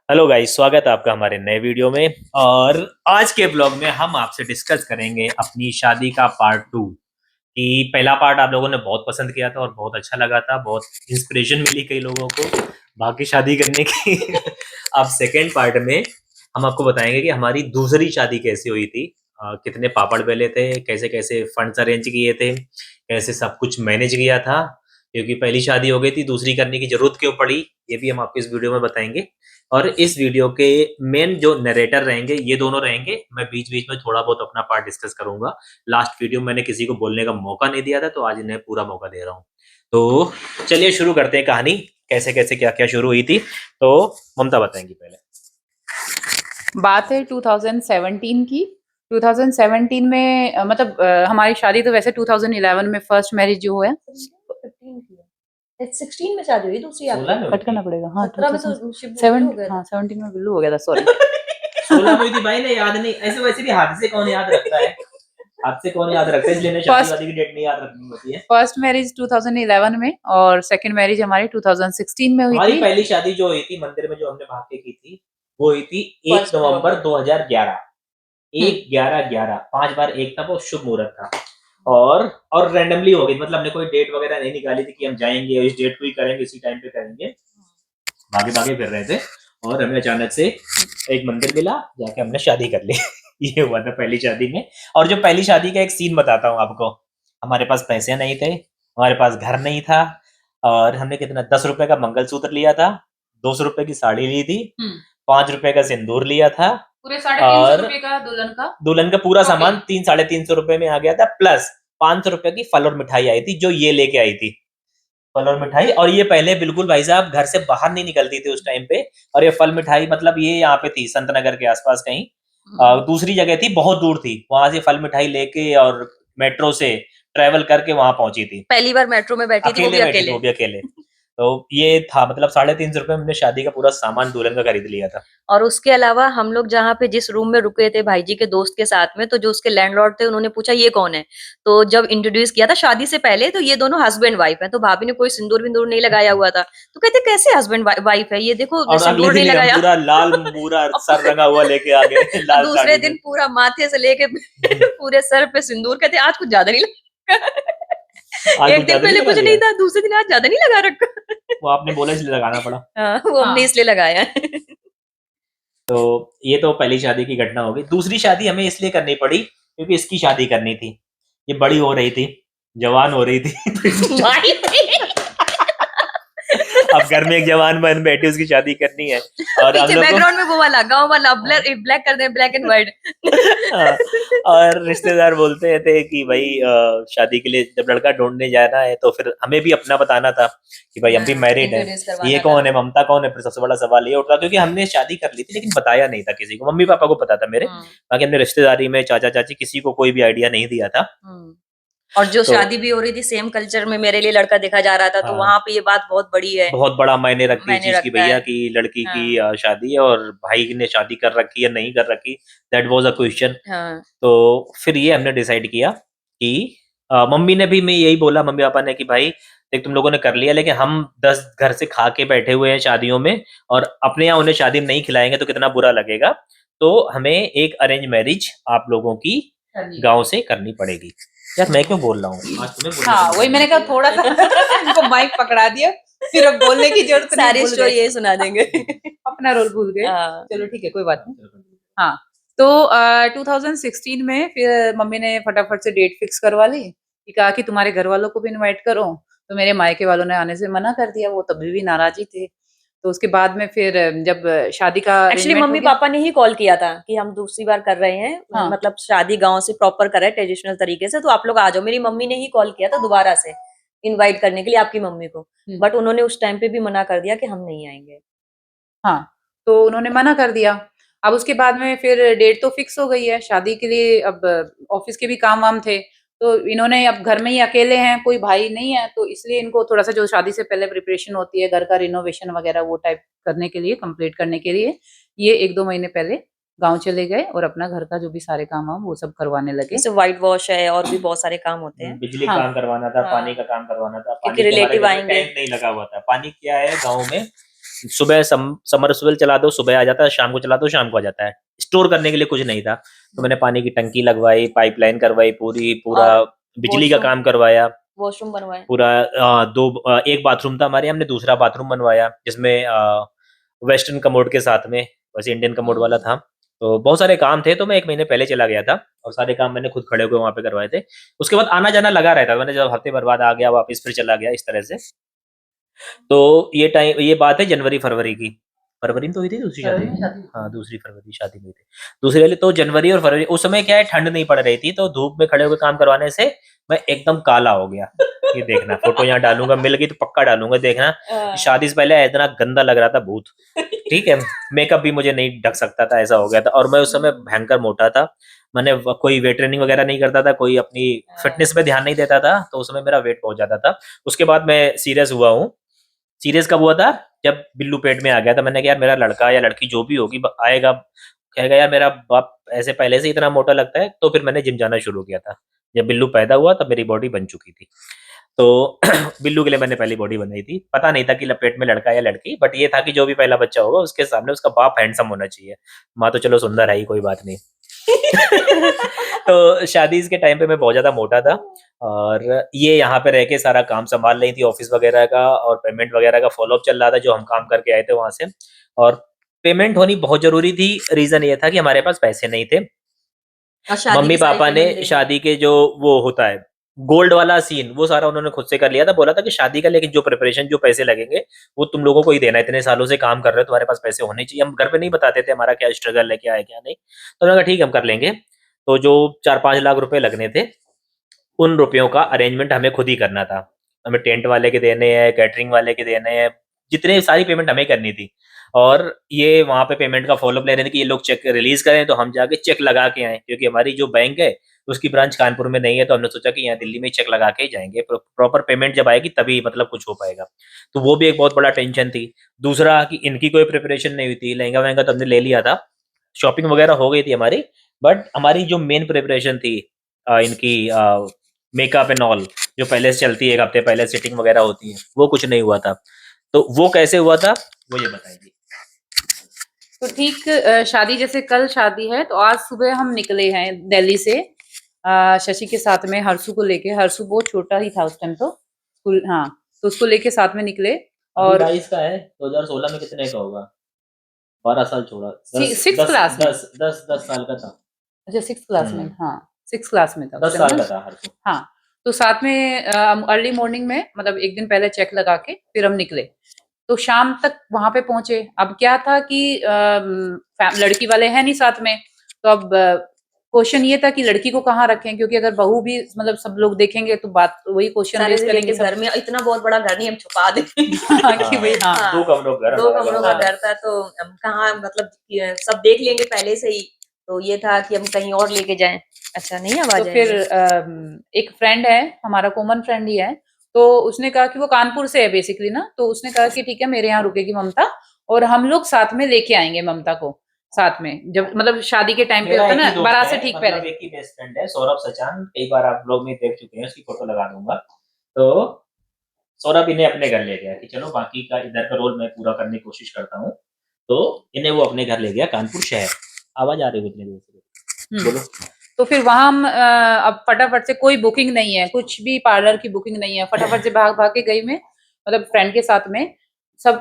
Hello guys, स्वागत है आपका हमारे नए वीडियो में। और आज के ब्लॉग में हम आपसे डिस्कस करेंगे अपनी शादी का पार्ट टू। कि पहला पार्ट आप लोगों ने बहुत पसंद किया था और बहुत अच्छा लगा था, बहुत इंस्पिरेशन मिली कई लोगों को बाकी शादी करने की। अब सेकेंड पार्ट में हम आपको बताएंगे कि हमारी दूसरी शादी कैसे हुई थी, कितने पापड़ बेले थे, कैसे कैसे फंड्स अरेंज किए थे, कैसे सब कुछ मैनेज किया था। क्योंकि पहली शादी हो गई थी, दूसरी करने की जरूरत क्यों पड़ी, ये भी हम आपको इस वीडियो में बताएंगे। और इस वीडियो के मेन जो नरेटर रहेंगे ये दोनों रहेंगे। मैं बीच बीच में थोड़ा बहुत अपना पार्ट डिस्कस करूंगा। लास्ट वीडियो में मैंने किसी को बोलने का मौका नहीं दिया था, तो आज इन्हें पूरा मौका दे रहा हूँ। तो चलिए शुरू करते हैं कहानी, कैसे कैसे क्या क्या शुरू हुई थी। तो ममता बताएंगी पहले। बात है 2017 की। 2017 में मतलब हमारी शादी तो वैसे 2011 में फर्स्ट मैरिज जो है 15 की है। 16 में शादी हुई दूसरी आपकी। कट करना पड़ेगा। हाँ 17 में तो 2007 शिव गुल्लू हो गया था। हाँ 17 में बिल्लू हो गया था, सॉरी। 16 में हुई थी भाई, ने याद नहीं। ऐसे वैसे भी हाथ से कौन याद रखता है, हाथ से कौन याद रखता है, इसलिए शादी फर्स्ट वादी की डेट नहीं याद रखनी होती है। फर्स्ट मैरिज 2011 में और सेकंड मैरिज हमारी 2016 में हुई हमारी थी। पहली शादी जो हुई थी मंदिर में, जो हमने भाग के की थी, वो हुई थी 1 नवंबर 2011। 1/11/11 5 बार एक था, वो शुभ मुहूर्त था। और रैंडमली हो गई, मतलब हमने कोई डेट वगैरह नहीं निकाली थी कि हम जाएंगे और इस डेट को ही करेंगे, इसी टाइम पे करेंगे। भागे भागे फिर रहे थे और हमें अचानक से एक मंदिर मिला, जाके हमने शादी कर ली। ये हुआ था पहली शादी में। और जो पहली शादी का एक सीन बताता हूँ आपको। हमारे पास पैसे नहीं थे, हमारे पास घर नहीं था, और हमने कितना 10 रुपए का मंगलसूत्र लिया था, 200 रुपए की साड़ी ली थी, 5 रुपए का सिंदूर लिया था, पूरे 350 रुपए का दुल्हन का पूरा Okay. सामान 300-350 रुपए में आ गया था, प्लस 500 रुपए की फल और मिठाई आई थी, जो ये लेके आई थी, फल और मिठाई। और ये पहले बिल्कुल भाई साहब घर से बाहर नहीं निकलती थी उस टाइम पे। और ये फल मिठाई मतलब ये यहाँ पे थी संत नगर के आसपास कहीं, दूसरी जगह थी, बहुत दूर थी, वहां से फल मिठाई लेके और मेट्रो से ट्रेवल करके वहां पहुंची थी। पहली बार मेट्रो में बैठी थी, वो भी अकेले बैठी थी, अकेले। वो भी अकेले। तो ये था, मतलब 350 रुपए में हमने शादी का पूरा सामान दुल्हन का खरीद लिया था। और उसके अलावा हम लोग जहाँ पे जिस रूम में रुके थे भाई जी के दोस्त के साथ में, तो जो उसके लैंडलॉर्ड थे उन्होंने पूछा ये कौन है। तो जब इंट्रोड्यूस किया था शादी से पहले, तो ये दोनों हस्बैंड वाइफ है। तो भाभी ने कोई सिंदूर विंदूर नहीं लगाया हुआ था, तो कहते कैसे हस्बैंड वाइफ है, ये देखो और अगले सिंदूर नहीं दिन ही हम लगाया। पूरा लाल पूरा सर रंगा हुआ लेके आ गए, और लाल दूसरे साड़ी दिन में। पूरा माथे से लेके पूरे सर पे सिंदूर, कहते आज कुछ ज्यादा नहीं लगा। आज एक कुछ दिन ज्यादा नहीं पहले लगा कुछ नहीं लिया, था, दूसरे दिन आज ज्यादा नहीं लगा रखा। वो आपने बोला इसलिए लगाना पड़ा। हाँ, वो हमने इसलिए लगाया है। तो ये तो पहली शादी की घटना हो गई। दूसरी शादी हमें इसलिए करनी पड़ी क्योंकि इसकी शादी करनी थी, ये बड़ी हो रही थी, जवान हो रही थी। भाई अब घर में एक जवान बहन बैठी, उसकी शादी करनी है। और हम पीछे लोग को बैकग्राउंड में वो वाला गांव वाला ब्लैक ब्लैक कर दे, ब्लैक एंड व्हाइट। हाँ, और रिश्तेदार बोलते थे कि भाई शादी के लिए जब लड़का ढूंढने जाना है तो फिर हमें भी अपना बताना था कि भाई हम भी मैरिड है, ये कौन है, ममता कौन है। फिर सबसे बड़ा सवाल ये उठता, क्योंकि हमने शादी कर ली थी लेकिन बताया नहीं था किसी को। मम्मी पापा को पता था मेरे, बाकी हमने रिश्तेदारी में चाचा चाची किसी को कोई भी आइडिया नहीं दिया था। और जो तो शादी भी हो रही थी सेम कल्चर में मेरे लिए लड़का देखा जा रहा था, तो हाँ, वहां पे ये बात बहुत बड़ी है, बहुत बड़ा मायने रखती है मायने चीज की रखता भैया, है। की लड़की की हाँ, शादी है और भाई ने शादी कर रखी है नहीं कर रखी, दैट वाज अ क्वेश्चन। हाँ, तो फिर ये हमने डिसाइड किया कि मम्मी ने भी, मैं यही बोला मम्मी पापा ने कि भाई देख तुम लोगों ने कर लिया, लेकिन हम 10 घर से खा के बैठे हुए हैं शादियों में, और अपने यहाँ उन्हें शादी में नहीं खिलाएंगे तो कितना बुरा लगेगा। तो हमें एक अरेंज मैरिज आप लोगों की गांव से करनी पड़ेगी। यार मैं क्यों बोल रहा हूँ आज तुम्हें बोलने हाँ का वही मौका मैंने नहीं कहा थोड़ा सा इनको माइक पकड़ा दिया, फिर अब बोलने की जरूरत नहीं, सारी भूल स्टोरी गए, यही सुना देंगे। अपना रोल भूल गए। हाँ, चलो ठीक है, कोई बात नहीं। दिया। हाँ, तो 2016 में फिर मम्मी ने फटाफट से डेट फिक्स करवा ली कि कहा कि तुम्हारे घर वालों को भी इनवाइट करो। तो मेरे मायके वालों ने आने से मना कर दिया, वो तभी भी नाराज ही थे। तो उसके बाद में फिर जब शादी का एक्चुअली अरेंजमेंट हो मम्मी गया। पापा ने ही कॉल किया था कि हम दूसरी बार कर रहे हैं, हाँ मतलब शादी गांव से प्रॉपर कर रहे हैं ट्रेडिशनल तरीके से, तो आप लोग आ जाओ। मेरी मम्मी ने ही कॉल किया था दोबारा से इनवाइट करने के लिए आपकी मम्मी को, बट उन्होंने उस टाइम पे भी मना कर दिया कि हम नहीं आएंगे। हाँ, तो उन्होंने मना कर दिया। अब उसके बाद में फिर डेट तो फिक्स हो गई है शादी के लिए। अब ऑफिस के भी काम-वाम थे, तो इन्होंने, अब घर में ही अकेले हैं, कोई भाई नहीं है, तो इसलिए इनको थोड़ा-सा जो शादी से पहले प्रिपरेशन होती है, घर का रिनोवेशन वगैरह वो टाइप करने के लिए, कंप्लीट करने के लिए, ये 1-2 महीने पहले गाँव चले गए और अपना घर का जो भी सारे काम-वाम वो सब करवाने लगे। जैसे व्हाइट वॉश है और भी बहुत सारे काम होते हैं। बिजली का हाँ, काम करवाना था, हाँ, पानी का काम करवाना था। क्योंकि पानी के हमारे रिलेटिव घर में आएंगे। टैंक नहीं लगा हुआ था। पानी क्या है गाँव में, सुबह समरसेबल चला दो सुबह आ जाता है, शाम को चला दो शाम को आ जाता है। स्टोर करने के लिए कुछ नहीं था, तो मैंने पानी की टंकी लगवाई, पाइपलाइन करवाई पूरा और बिजली का वॉशरूम काम करवाया। वॉशरूम बनवाए। पूरा एक बाथरूम था हमारे, हमने दूसरा बाथरूम बनवाया जिसमें वेस्टर्न कमोड के साथ में, वैसे इंडियन कमोड वाला था। तो बहुत सारे काम थे, तो मैं 1 महीने पहले चला गया था और सारे काम मैंने खुद खड़े होके वहाँ पे करवाए थे। उसके बाद आना-जाना लगा रहता था, मैंने जब हफ्ते भर बाद आ गया वापस फिर चला गया इस तरह से। तो ये बात है जनवरी-फरवरी की। फरवरी में तो हुई थी दूसरी शादी? हाँ, दूसरी फरवरी शादी हुई थी। दूसरी वाली तो जनवरी और फरवरी, उस समय क्या है ठंड नहीं पड़ रही थी, तो धूप में खड़े होके काम करवाने से मैं एकदम काला हो गया। ये देखना फ़ोटो यहाँ डालूँगा, मिल गई तो पक्का डालूँगा देखना। शादी से पहले इतना गंदा लग रहा था भूत, ठीक है? मेकअप भी मुझे नहीं ढक सकता था, ऐसा हो गया था और मैं उस समय भयंकर मोटा था। मैंने कोई वेट ट्रेनिंग वगैरह नहीं करता था, कोई अपनी फिटनेस पे ध्यान नहीं देता था, तो उस समय मेरा वेट बहुत ज़्यादा था। उसके बाद मैं सीरियस हुआ हूँ। सीरियस कब हुआ था? जब बिल्लू पेट में आ गया था। मैंने कहा यार मेरा लड़का या लड़की जो भी होगी आएगा, कहेगा यार मेरा बाप ऐसे पहले से इतना मोटा लगता है, तो फिर मैंने जिम जाना शुरू किया था। जब बिल्लू पैदा हुआ तब मेरी बॉडी बन चुकी थी। तो बिल्लू के लिए मैंने पहली बॉडी बनाई थी। पता नहीं था कि पेट में लड़का या लड़की, बट ये था कि जो भी पहला बच्चा होगा उसके सामने उसका बाप हैंडसम होना चाहिए। माँ तो चलो सुंदर है ही, कोई बात नहीं। तो शादी के टाइम पे मैं बहुत ज़्यादा मोटा था और ये यहाँ पे रह के सारा काम सँभाल रही थी ऑफ़िस वग़ैरह का, और पेमेंट वग़ैरह का फ़ॉलो-अप चल रहा था जो हम काम करके आए थे वहाँ से। और पेमेंट होनी बहुत ज़रूरी थी, रीज़न ये था कि हमारे पास पैसे नहीं थे। और शादी की सारी मम्मी-पापा ने पेमेंट देनी शादी के जो वो होता है, गोल्ड वाला सीन, वो सारा उन्होंने खुद से कर लिया था। बोला था कि शादी का लेकिन जो प्रिपरेशन, जो पैसे लगेंगे, वो तुम लोगों को ही देना है। इतने सालों से काम कर रहे हो, तुम्हारे पास पैसे होने चाहिए। हम घर पे नहीं बताते थे हमारा क्या स्ट्रगल है, क्या है, क्या नहीं। तो उन्होंने कहा ठीक है, हम कर लेंगे। तो जो 4-5 लाख रुपए लगने थे, उन रुपयों का अरेंजमेंट हमें खुद ही करना था। हमें टेंट वाले के देने हैं, कैटरिंग वाले के देने हैं, जितने सारी पेमेंट हमें करनी थी। और ये वहाँ पे पेमेंट का फ़ॉलो-अप ले रहे थे कि ये लोग चेक रिलीज़ करें, तो हम जाके चेक लगा के आएँ, क्योंकि हमारी जो बैंक है, उसकी ब्रांच कानपुर में नहीं है, तो हमने सोचा कि यहाँ दिल्ली में चेक लगा के ही जाएँगे। प्रॉपर पेमेंट जब आएगी तभी मतलब कुछ हो पाएगा। तो वो भी एक बहुत बड़ा टेंशन थी। दूसरा कि इनकी कोई प्रिपरेशन नहीं हुई थी, लहंगा-वहंगा तो हमने ले लिया था। शॉपिंग वगैरह हो गई थी हमारी, बट हमारी जो मेन प्रिपरेशन थी इनकी मेकअप एंड ऑल, जो पहले से चलती है, 1 हफ्ते पहले सेटिंग वगैरह होती है, वो कुछ नहीं हुआ था। तो वो कैसे हुआ था, वो ये बताइए? तो ठीक शादी जैसे कल शादी है, तो आज सुबह हम निकले हैं दिल्ली से शशि के साथ में, हर्षु को लेके। हर्षु बहुत छोटा ही था उस टाइम, तो स्कूल, हाँ, तो उसको लेके साथ में निकले। अभी और 22 का है, 2016 में कितने का होगा? 12 साल छोड़ा, 10 सिक्स 10 क्लास में। 10 10 10 साल का था। अच्छा, सिक्स क्लास में, हुँ, हाँ, सिक्स क्लास में था उस 10 टाइम साल ना। का था हर्षु। हाँ, तो साथ में अर्ली मॉर्निंग में, मतलब एक दिन पहले चेक लगा के फिर हम निकले। तो शाम तक वहां पे पहुंचे। अब क्या था कि लड़की वाले हैं नहीं साथ में, तो अब क्वेश्चन ये था कि लड़की को कहाँ रखें, क्योंकि अगर बहू भी, मतलब सब लोग देखेंगे तो बात वही क्वेश्चन सारे रेज करेंगे रिलेटिव सब। घर में, इतना बहुत बड़ा घर नहीं हम छुपा देंगे। हाँ, कि भाई हाँ, हाँ, 2 कमरों का घर, 2 हमारा कमरों गाँव का वाला। घर था, तो कहाँ मतलब सब देख लेंगे पहले से ही, तो ये था कि हम कहीं और लेके जाएँ। अच्छा, नहीं अब आ तो फिर जाएँगे? एक फ्रेंड है, हमारा कॉमन फ्रेंड ही है, तो उसने कहा कि वो कानपुर से है बेसिकली ना, तो उसने कहा कि ठीक है मेरे यहाँ रुकेगी ममता, और हम लोग साथ में लेके आएंगे ममता को साथ में, जब मतलब शादी के टाइम पे मेरा होता एक है ही ना, दोस्त बारात है, से ठीक मतलब पहले। एक ही बेस्ट फ्रेंड है, सौरभ सचान। कई बार आप लोग भी देख चुके हैं, उसकी फ़ोटो लगा दूँगा। तो सौरभ इन्हें अपने घर ले गया कि चलो बाकी का इधर का रोल मैं पूरा करने की कोशिश करता हूँ। तो इन्हें वो अपने घर ले गया कानपुर शहर। आवाज़ आ रही है इतनी देर से? बोलो। तो फिर वहां हम अब फटाफट से, कोई बुकिंग नहीं है, कुछ भी पार्लर की बुकिंग नहीं है, फटाफट से भाग भाग के गई मैं, मतलब फ्रेंड के साथ में। सब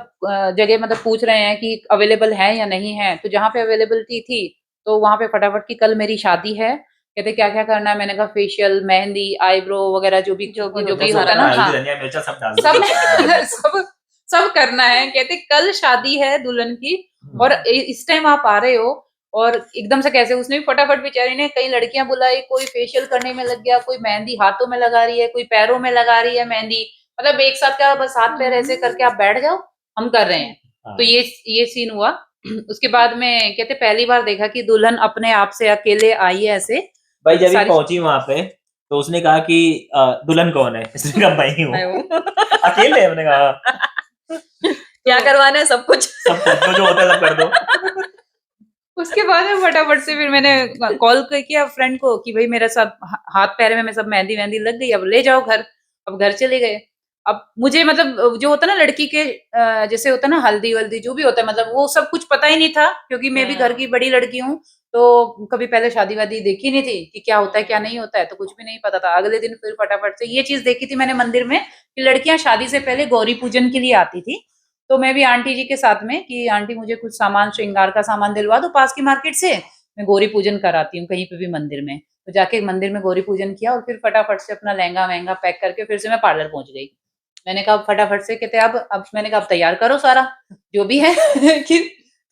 जगह मतलब पूछ रहे हैं कि अवेलेबल है या नहीं है, तो जहाँ पे अवेलेबिलिटी थी तो वहां पे फटाफट की, कल मेरी शादी है, कहते क्या क्या करना है, मैंने कहा फेशियल, मेहंदी, आईब्रो वगैरह, जो भी जो भी होता होता है ना, है। हाँ, हल्दी, धनिया, मिर्चा सब डाल दो। सब सब सब करना है। कहते कल शादी है दुल्हन की, और इस टाइम आप आ रहे हो, और एकदम से कैसे, उसने भी फटाफट बेचारी ने कई लड़कियां बुलाई, कोई फेशियल करने में लग गया, कोई मेहंदी हाथों में लगा रही है, कोई पैरों में लगा रही है मेहंदी, मतलब एक साथ क्या, बस हाथ पैर ऐसे करके आप बैठ जाओ, हम कर रहे हैं। तो हाँ। ये सीन हुआ। उसके बाद में कहते पहली बार देखा कि दुल्हन अपने आप से अकेले आई है ऐसे, भाई जब ये सारी पहुंची वहां पे, तो उसने कहा कि दुल्हन कौन है? इसने कहा मैं ही हूँ। मैं हूँ। अकेले? हमने कहा हाँ। क्या करवाना है सब कुछ। सब कुछ जो होता है सब कर दो। उसके बाद में फटाफट से फिर मैंने कॉल किया फ्रेंड को कि भाई मेरा सब हाथ पैर में सब मेहंदी वेहंदी लग गई, अब ले जाओ घर। अब घर चले गए। अब मुझे मतलब जो होता है ना लड़की के जैसे होता है ना हल्दी वल्दी जो भी होता है मतलब वो सब कुछ पता ही नहीं था क्योंकि मैं भी घर की बड़ी लड़की हूँ तो कभी पहले शादी वादी देखी नहीं थी कि क्या होता है क्या नहीं होता है तो कुछ भी नहीं पता था। अगले दिन फिर फटाफट से ये चीज देखी थी मैंने मंदिर में कि लड़कियां शादी से पहले गौरी पूजन के लिए आती थी। तो मैं भी आंटी जी के साथ में कि आंटी मुझे कुछ सामान श्रृंगार का सामान दिलवा दो पास की मार्केट से, मैं गौरी पूजन कराती हूँ कहीं पे भी मंदिर में। तो जाके मंदिर में गौरी पूजन किया और फिर फटाफट से अपना लहंगा वहंगा पैक करके फिर से मैं पार्लर पहुंच गई। मैंने कहा फटाफट से कहते अब मैंने कहा अब तैयार करो सारा जो भी है कि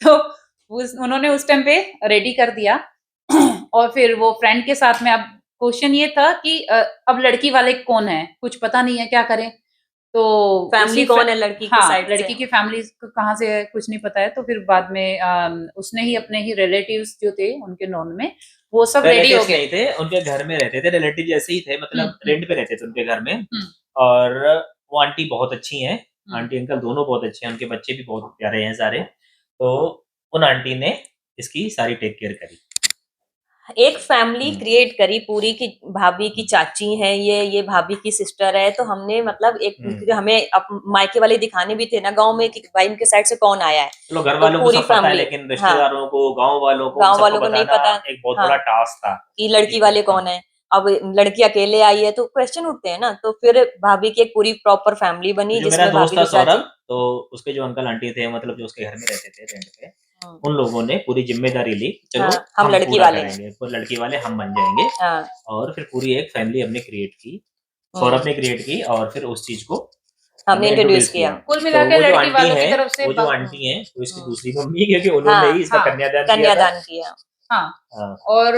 तो उन्होंने उस टाइम पे रेडी कर दिया और फिर वो फ्रेंड के साथ में अब क्वेश्चन ये था कि अब लड़की वाले कौन है कुछ पता नहीं है क्या करें तो फैमिली कौन है लड़की की हाँ साइड लड़की की फैमिली कहाँ से है कुछ नहीं पता है तो फिर बाद में उसने ही अपने ही रिलेटिव्स जो थे उनके नॉन में वो सब रेडी हो रिलेटिव्स गए नहीं थे, उनके घर में रहते थे, रिलेटिव जैसे ही थे, मतलब रेंट पे रहते थे उनके घर में। हम्म, और वो आंटी बहुत अच्छी हैं, हम्म। आंटी अंकल दोनों बहुत अच्छे हैं, उनके बच्चे भी बहुत प्यारे हैं सारे। तो उन आंटी ने इसकी सारी टेक केयर करी। एक फैमिली क्रिएट करी पूरी की भाभी की चाची है ये भाभी की सिस्टर है तो हमने मतलब एक क्योंकि हमें मायके वाले दिखाने भी थे ना गांव में कि भाई इनके साइड से कौन आया है चलो घर तो वालों को पूरी सब पता है, फैमिली लेकिन हाँ रिश्तेदारों को, गांव वालों को, गांव सबको वालों को नहीं बताना पता एक बहुत हाँ बड़ा टास्क था। कि लड़की वाले कौन है। अब लड़की अकेले आई है तो क्वेश्चन उठते हैं ना तो फिर भाभी की एक पूरी प्रॉपर फैमिली तो बनी जो मेरा जिसमें दोस्त भाभी था की चाची सौरभ, तो उसके जो अंकल आंटी थे, मतलब जो उसके घर में रहते थे रेंट पे, उन लोगों ने पूरी जिम्मेदारी ली, चलो हाँ, हम लड़की पूरा वाले हैं करेंगे, तो लड़की वाले हम बन जाएंगे। हाँ और फिर पूरी एक फैमिली हमने क्रिएट की, सौरभ ने क्रिएट की, और फिर उस चीज को हमने इंट्रोड्यूस किया कुल तो मिला के वो जो लड़की आंटी वालों की है, तरफ से वो जो आंटी है वो इसकी हम्म, दूसरी मम्मी है, क्योंकि उन्होंने हाँ ही इसका हाँ कन्यादान किया था। कन्यादान किया हाँ हाँ, और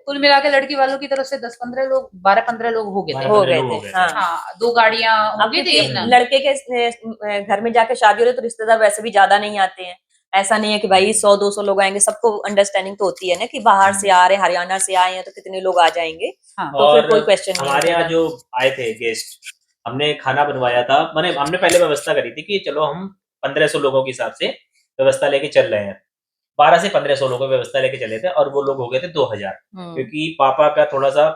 कुल मिला के लड़की वालों की तरफ से 10-15 लोग 12-15 लोग हो गए थे। 12-15 लोग हो गए थे। हाँ हाँ 2 गाड़ियां हो अब गई थी क्योंकि अपना। लड़के के घर में जाके शादी हो रही तो रिश्तेदार वैसे भी ज्यादा नहीं आते हैं। ऐसा नहीं है कि भाई 100-200 लोग आएंगे, सबको अंडरस्टैंडिंग तो होती है ना कि बाहर से आ रहे हरियाणा से आए हैं तो कितने लोग आ जाएंगे। हाँ तो फिर और कोई क्वेश्चन नहीं हमारे यहाँ उठेगा। जो आए थे गेस्ट, हमने खाना बनवाया था, मैंने हमने पहले व्यवस्था करी थी कि चलो हम 1500 लोगों के हिसाब से व्यवस्था लेके चल रहे हैं, 12 से 1500 लोगों की व्यवस्था लेके चले थे, और वो लोग हो गए थे 2000, क्योंकि पापा का थोड़ा सा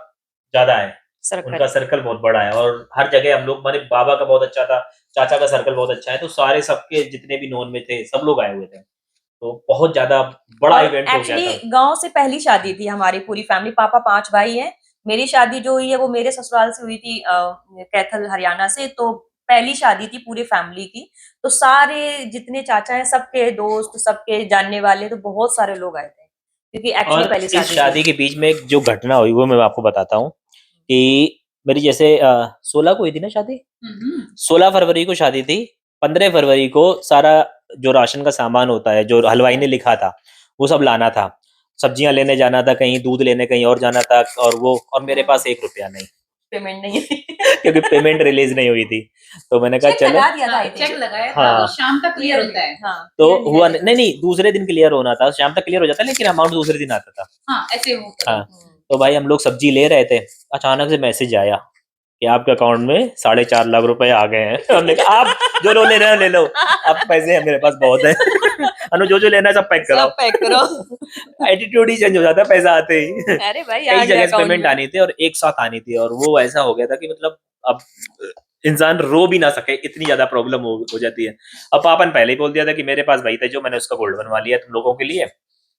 ज्यादा है, उनका सर्कल सर्कल बहुत बड़ा है, और हर जगह हम लोग, मैंने बाबा का बहुत अच्छा था, चाचा का सर्कल बहुत अच्छा है, तो सारे सबके जितने भी नॉन में थे सब लोग आए हुए थे, तो बहुत ज्यादा बड़ा और इवेंट हो गया एक्चुअली था। गांव से पहली शादी थी हमारी पूरी फैमिली, पापा 5 भाई हैं। मेरी शादी जो हुई है वो मेरे ससुराल से हुई थी कैथल हरियाणा से, तो पहली शादी थी पूरी फैमिली की। तो सारे जितने चाचा हैं सबके दोस्त सबके जानने वाले तो बहुत सारे लोग आए थे क्योंकि एक्चुअली और पहली इस शादी थी। शादी के बीच में एक जो घटना हुई वो मैं आपको बताता हूँ कि मेरी जैसे 16 को हुई थी ना शादी, 16 फरवरी को शादी थी, 15 फरवरी को सारा जो राशन का सामान होता है जो हलवाई ने लिखा था वो सब लाना था, सब्जियां लेने जाना था, कहीं दूध लेने कहीं और जाना था, और मेरे पास 1 रुपया नहीं पेमेंट नहीं है क्योंकि पेमेंट रिलीज नहीं हुई थी, तो मैंने कहा चेक चलो। लगा दिया था आई चेक थिंक। लगाया था हाँ वो शाम तक क्लियर होता है। हाँ तो clearly हुआ है। नहीं, नहीं दूसरे दिन क्लियर होना था, शाम तक क्लियर हो जाता, लेकिन अमाउंट दूसरे दिन आता था। हाँ ऐसे होता हाँ, था। तो भाई हम लोग सब्जी ले रहे थे, अचानक से मैसेज आया कि आपके अकाउंट में 4.5 लाख रुपए आ गए हैं। हमने कहा आप जो लो ले रहे हो ले लो, अब पैसे हैं मेरे पास बहुत है। अनु जो लेना है सब पैक कराओ। सब पैक करो। एटीट्यूड ही चेंज हो जाता है पैसा आते ही। अरे भाई आ कई गया जगह से अकाउंट पेमेंट में। आनी थी और एक साथ आनी थी, और वो ऐसा हो गया था कि मतलब अब इंसान रो भी ना सके, इतनी ज्यादा प्रॉब्लम हो जाती है। अब पापा ने पहले ही बोल दिया था कि मेरे पास भाई था जो, मैंने उसका गोल्ड बनवा लिया तुम लोगों के लिए,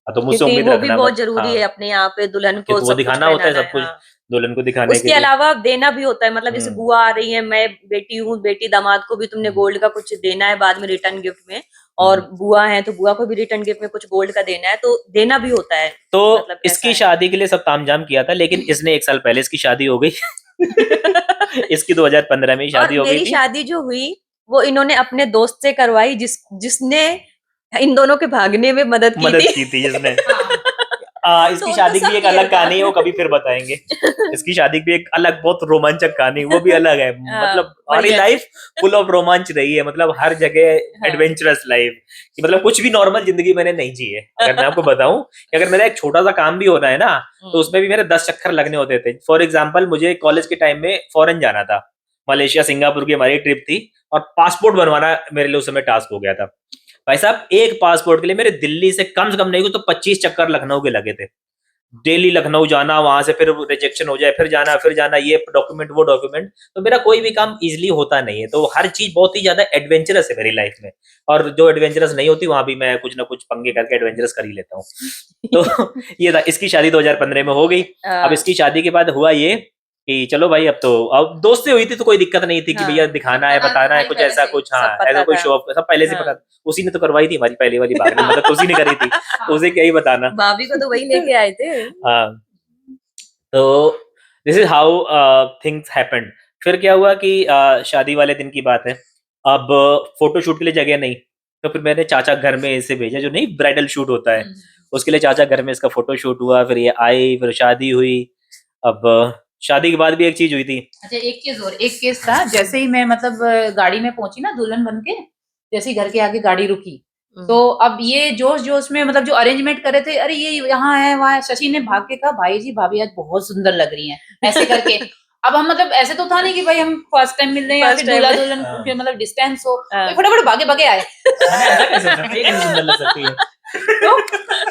तो मुझसे क्योंकि उम्मीद वो भी रखना बहुत मत। जरूरी हाँ, है अपने यहाँ पे दुल्हन कि को तो वो सब कुछ दिखाना होता है पहनाना सब कुछ, हाँ। दुल्हन को दिखाने के उसके लिए। अलावा देना भी होता है, मतलब जैसे बुआ आ रही है, मैं बेटी हूँ, बेटी दामाद को भी तुमने गोल्ड का कुछ देना है बाद में रिटर्न गिफ्ट में, और बुआ है तो बुआ को भी रिटर्न गिफ्ट में कुछ गोल्ड का देना है, तो देना भी होता है। तो मतलब ऐसा इसकी है। शादी के लिए सब तामझाम किया था, लेकिन इसने 1 साल पहले इसकी शादी हो गई। इसकी 2015 में ही और शादी हो गई मेरी थी। शादी जो हुई वो इन्होंने अपने दोस्त से करवाई जिसने इन दोनों के भागने में मदद की मदद थी। की थी जिसने। तो इसकी उनको शादी की सब भी एक क्लियर अलग था। कहानी है, वो कभी फिर बताएंगे। इसकी शादी की भी एक अलग बहुत रोमांचक कहानी, वो भी अलग है। मतलब हमारी बढ़िया। लाइफ फुल ऑफ रोमांच रही है, मतलब हर जगह हाँ। एडवेंचरस लाइफ, कि मतलब कुछ भी नॉर्मल जिंदगी मैंने नहीं जी है। अगर मैं आपको बताऊं कि अगर मेरा एक छोटा सा काम भी होना है ना, तो उसमें भी मेरे 10 चक्कर लगने होते थे। फॉर एग्जाम्पल, मुझे कॉलेज के टाइम में फॉरेन जाना था, मलेशिया सिंगापुर की हमारी ट्रिप थी, और पासपोर्ट बनवाना मेरे लिए उस समय टास्क हो गया था। भाई साहब, एक पासपोर्ट के लिए मेरे दिल्ली से कम नहीं कुछ तो 25 चक्कर लखनऊ के लगे थे। डेली लखनऊ जाना, वहां से फिर रिजेक्शन हो जाए, फिर जाना, ये डॉक्यूमेंट वो डॉक्यूमेंट, तो मेरा कोई भी काम इजीली होता नहीं है। तो हर चीज बहुत ही ज्यादा एडवेंचरस है मेरी लाइफ में, और जो एडवेंचरस नहीं होती वहां भी मैं कुछ ना कुछ पंगे करके एडवेंचरस कर ही लेता हूँ। तो ये था, इसकी शादी 2015 में हो गई। अब इसकी शादी के बाद हुआ ये कि चलो भाई, अब दोस्त से हुई थी तो कोई दिक्कत नहीं थी कि भैया दिखाना है, बताना है, कुछ ऐसा कुछ, हाँ ऐसा कोई शो ऑफ, सब पहले से पता। उसी ने तो करवाई थी हमारी पहली वाली भागनी, मतलब तो उसी ने करी थी, तो उसे क्या ही बताना। भाभी को तो वही लेके आए थे। हाँ, तो this is how things happened. फिर क्या हुआ कि शादी वाले दिन की बात है, अब फोटो शूट के लिए जगह नहीं, तो फिर मैंने चाचा घर में इसे भेजा, जो नहीं ब्राइडल शूट होता है, उसके लिए चाचा घर में इसका फोटो शूट हुआ, फिर ये आई, फिर शादी हुई। अब शादी के बाद भी एक चीज हुई थी। अच्छा, एक चीज और, एक केस था, जैसे ही मैं मतलब गाड़ी में पहुंची ना दुल्हन बन के, जैसे ही घर के आगे गाड़ी रुकी, तो अब ये जोश जोश में मतलब जो अरेंजमेंट करे थे, अरे ये यहाँ है वहाँ है, शशि ने भाग के कहा भाई जी भाभी आज बहुत सुंदर लग रही हैं, ऐसे करके। अब हम मतलब ऐसे तो था नहीं कि भाई हम फर्स्ट टाइम मिल रहे हैं या First फिर time दूल्हा में। दुल्हन हाँ। के मतलब डिस्टेंस हो, हाँ। तो फटाफट भागे भागे आए। ऐसा कैसे हो सकता है? ये कैसे सुंदर लग सकती है? तो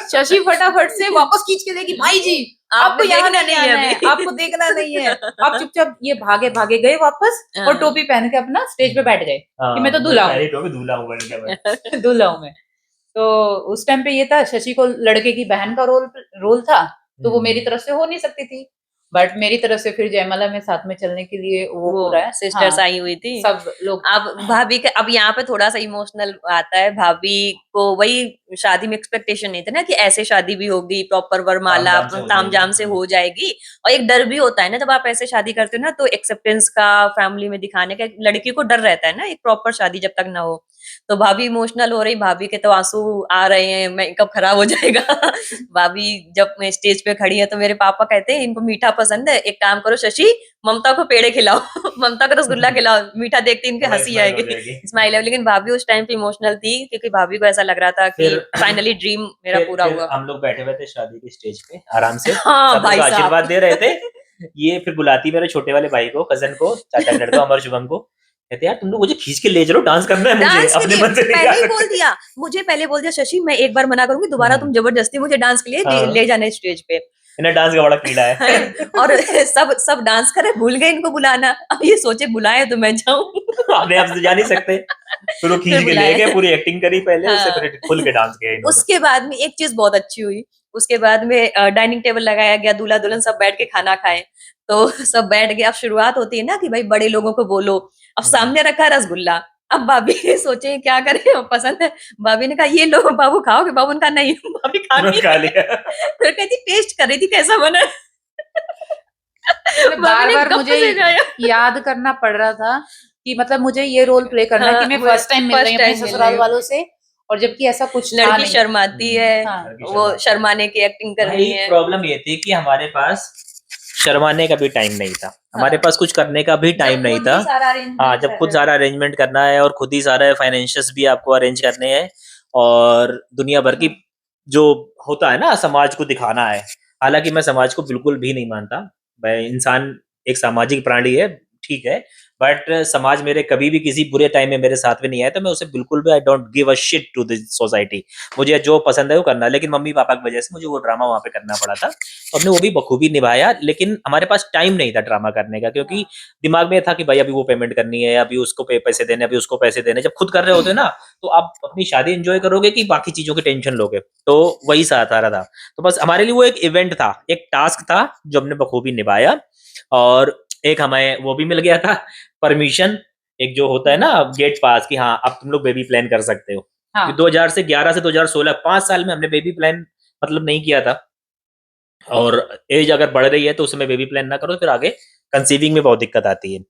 शशि फटाफट से वापस खींच के लेगी, भाई जी आपको यहाँ देखना नहीं आना है, अभी। आपको देखना नहीं है। आप चुपचाप ये भागे भागे गए वापस, और हाँ। टोपी पहन के अपना स्टेज पे बैठ गए कि मैं तो दूल्हा हूँ, पहले टोपी दूल्हा हूँ बन के मैं। दूल्हा हूँ मैं। तो उस टाइम पे ये था, शशि को लड़के की बहन का रोल था, तो वो मेरी तरफ से हो नहीं सकती थी, बट मेरी तरफ से फिर जयमाला में साथ में चलने के लिए वो पूरा है, सिस्टर्स हाँ, आई हुई थी। सब लोग। अब भाभी के, अब यहाँ पे थोड़ा सा इमोशनल आता है। भाभी को वही शादी में एक्सपेक्टेशन नहीं था ना कि ऐसे शादी भी होगी, प्रॉपर वरमाला तामझाम से हो जाएगी। और एक डर भी होता है ना जब आप ऐसे शादी करते हो ना, तो एक्सेप्टेंस का, फैमिली में दिखाने का, लड़की को डर रहता है ना एक प्रॉपर शादी जब तक ना हो। तो भाभी इमोशनल हो रही, भाभी के तो आंसू आ रहे हैं, मेकअप खराब हो जाएगा। भाभी जब मैं स्टेज पे खड़ी है तो मेरे पापा कहते हैं इनको मीठा पसंद है, एक काम करो शशि, ममता को पेड़े खिलाओ, ममता को रसगुल्ला खिलाओ, मीठा देखते इनके हंसी आएगी, स्माइल है। लेकिन भाभी उस टाइम पे इमोशनल थी क्योंकि भाभी को ऐसा लग रहा था कि फाइनली ड्रीम मेरा पूरा हुआ। हम लोग बैठे हुए थे शादी की स्टेज पे आराम से, हाँ, सब भाई लोग साहब। आशीर्वाद दे रहे थे। ये फिर बुलाती मेरे छोटे वाले भाई को, कजन को, चाचा के लड़का अमर शुभम को, कहते यार तुम लोग मुझे खींच के ले चलो, डांस करना है मुझे, डांस के अपने लिए मन से नहीं पहले आ ही सकते। बोल दिया, मुझे पहले बोल दिया शशि मैं एक बार मना करूंगी, दोबारा तुम जबरदस्ती मुझे डांस के लिए हाँ। ले जाना स्टेज पे। इन्हें डांस का बड़ा कीड़ा है। और सब सब डांस करे, भूल गए इनको बुलाना। अब ये सोचे बुलाए तो मैं जाऊं। अपने आप से जा नहीं सकते, फिर वो खींच फिर के ले बुलाया। गए, पूरी एक्टिंग करी पहले, उससे हाँ। फिर खुल के डांस किया इन्होंने। उसके बाद में एक चीज बहुत अच्छी हुई, उसके बाद में डाइनिंग टेबल लगाया गया, दूल्हा दुल्हन सब बैठ के खाना खाए। तो सब बैठ गए। अब शुरुआत होती है ना कि भाई बड़े लोगों को बोलो। अब सामने रखा है रसगुल्ला। अब भाभी सोचे क्या करें, पसंद है। भाभी ने कहा ये लो बाबू खाओगे, बाबू ने कहा नहीं, भाभी खा उन्होंने रही खा है। लिया। फिर कहती टेस्ट कर रही थी कैसा बना है। भाभी बार ने बार गप मुझे से खाया। याद करना पड़ रहा था कि मतलब मुझे ये रोल प्ले करना है कि मैं फर्स्ट टाइम मिल रही हूँ अपने फर्स्ट टाइम मिल ससुराल रही हूँ। वालों से, और जबकि ऐसा कुछ था लड़की नहीं। शर्माती है, हाँ। वो शर्माने की एक्टिंग करनी भाई है। प्रॉब्लम ये थी कि हमारे पास शर्माने का भी टाइम नहीं था, हमारे पास कुछ करने का भी टाइम नहीं था। हाँ, जब खुद सारा अरेंजमेंट करना है और खुद ही सारा फाइनेंशियल्स भी आपको अरेंज करने हैं, और दुनिया भर की जो होता है ना समाज को दिखाना है। हालांकि मैं समाज को बिल्कुल भी नहीं मानता, मैं इंसान एक सामाजिक प्राणी है, ठीक है, बट समाज मेरे कभी भी किसी बुरे टाइम में मेरे साथ में नहीं आया, तो मैं उसे बिल्कुल भी I don't give a shit to this society. मुझे जो पसंद है वो करना है, लेकिन मम्मी पापा की वजह से मुझे वो ड्रामा वहां पे करना पड़ा था, तो हमने वो भी बखूबी निभाया। लेकिन हमारे पास टाइम नहीं था ड्रामा करने का, क्योंकि दिमाग में था कि भाई अभी वो पेमेंट करनी है, अभी उसको पैसे देने, अभी उसको पैसे देने। जब खुद कर रहे होते ना, तो आप अपनी शादी एंजॉय करोगे कि बाकी चीजों की टेंशन लोगे, तो वही साथ आ रहा था। तो बस हमारे लिए वो एक इवेंट था, एक टास्क था जो हमने बखूबी निभाया। और एक हमें वो भी मिल गया था परमिशन, एक जो होता है ना गेट पास, कि हाँ अब तुम लोग बेबी प्लान कर सकते हो। हाँ। 2000 से 11 से 2016 5 साल में हमने बेबी प्लान मतलब नहीं किया था। और एज अगर बढ़ रही है तो उसमें बेबी प्लान ना करो, फिर आगे कंसीविंग में बहुत दिक्कत आती है।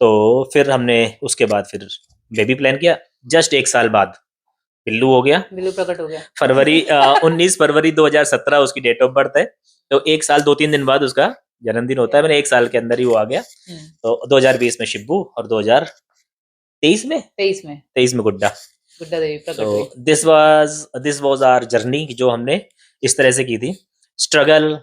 तो फिर हमने उसके बाद फिर बेबी प्लान किया। जस्ट 1 साल बाद पिल्लू हो गया, बिल्लू प्रकट हो गया। फरवरी 19 फरवरी 2017 उसकी डेट ऑफ बर्थ है। तो 1 साल 2-3 दिन बाद उसका जन्मदिन होता है, मैंने 1 साल के अंदर ही वो आ गया। तो 2020 में शिब्बू और 2023 में 23 में गुड्डा देवी प्रकट तो हुई। दिस वाज आवर जर्नी जो हमने इस तरह से की थी, स्ट्रगल,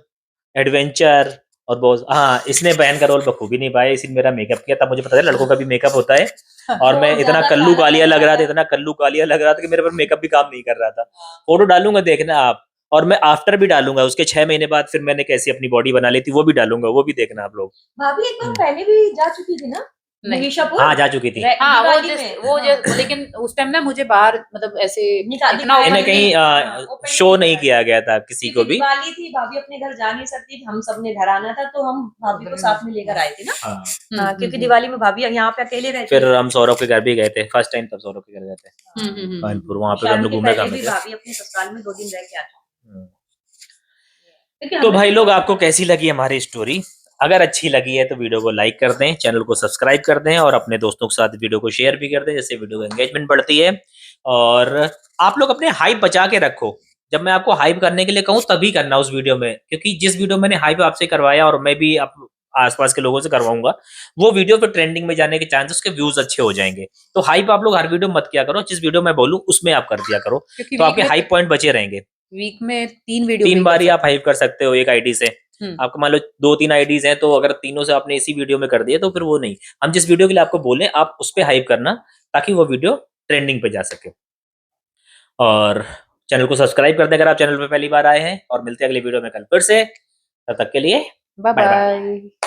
एडवेंचर। और बहुत, हाँ, इसने बहन का रोल बखूबी निभाया, इसने मेरा मेकअप किया, तब मुझे पता है लड़कों का भी मेकअप होता है। और मैं इतना कल्लू कालिया लग रहा था, इतना कल्लू कालिया लग रहा था कि मेरे पर मेकअप भी काम नहीं कर रहा था। फोटो डालूंगा देखना आप, और मैं आफ्टर भी डालूंगा, उसके 6 महीने बाद फिर मैंने कैसी अपनी बॉडी बना ली थी वो भी डालूंगा, वो भी देखना आप लोग। भाभी एक बार हम्म। पहले भी जा चुकी थी ना नहीं। निविशापुर? हाँ जा चुकी थी। हाँ वो दिवाली जिस में, वो हाँ। जो लेकिन उस टाइम ना मुझे बाहर मतलब ऐसे निकाल इतना दिखाया open इन्हें नहीं, कहीं हाँ, open शो नहीं नहीं किया किया गया था किसी को क्योंकि भी। दिवाली थी, भाभी अपने घर जा नहीं सकती थी, हम सबने घर आना था तो हम भाभी को साथ में लेकर आए थे ना। हाँ हाँ, क्योंकि दिवाली में भाभी यहाँ पे अकेले रहती फिर है। हम सौरभ के घर भी गए थे, फर्स्ट टाइम तब सौरभ के घर गए थे हम्म। कानपुर, वहां पे भी हम शादी लोग के घूमने पहले काम भी थे। भाभी अपने ससुराल में 2 दिन रह के आती हम्म। क्योंकि तो हमें भाई लोग आपको कैसी लगी हमारी स्टोरी? अगर अच्छी लगी है तो वीडियो को लाइक कर दें, चैनल को सब्सक्राइब कर दें और अपने दोस्तों के साथ वीडियो को शेयर भी कर दें, जिससे वीडियो की एंगेजमेंट बढ़ती है। और आप लोग अपने हाइप बचा के रखो, जब मैं आपको हाइप करने के लिए कहूँ तभी करना उस वीडियो में, क्योंकि जिस वीडियो मैंने हाइप आपसे करवाया और मैं भी आप आसपास के लोगों से करवाऊंगा, वो वीडियो पे ट्रेंडिंग में जाने के चांसेस, उसके व्यूज अच्छे हो जाएंगे। तो हाइप आप लोग हर वीडियो मत किया करो, जिस वीडियो मैं बोलूँ उसमें आप कर दिया करो, क्योंकि तो आपके हाइप पॉइंट बचे रहेंगे। वीक में 3 वीडियो 3 भी बार कर ही आप सकते हाइप कर सकते हो एक आईडी से। हैं। आपको मान लो 2-3 आईडीज हैं, तो अगर तीनों से आपने इसी वीडियो में कर दिए तो फिर वो नहीं, हम जिस वीडियो के लिए आपको बोले आप उस पे हाइप करना, ताकि वो वीडियो ट्रेंडिंग पे जा सके। और चैनल को सब्सक्राइब कर दें अगर आप चैनल पे पहली बार आए हैं, और मिलते हैं अगली वीडियो में कल फिर से। तब तक के लिए बाय बाय बाय। बाय।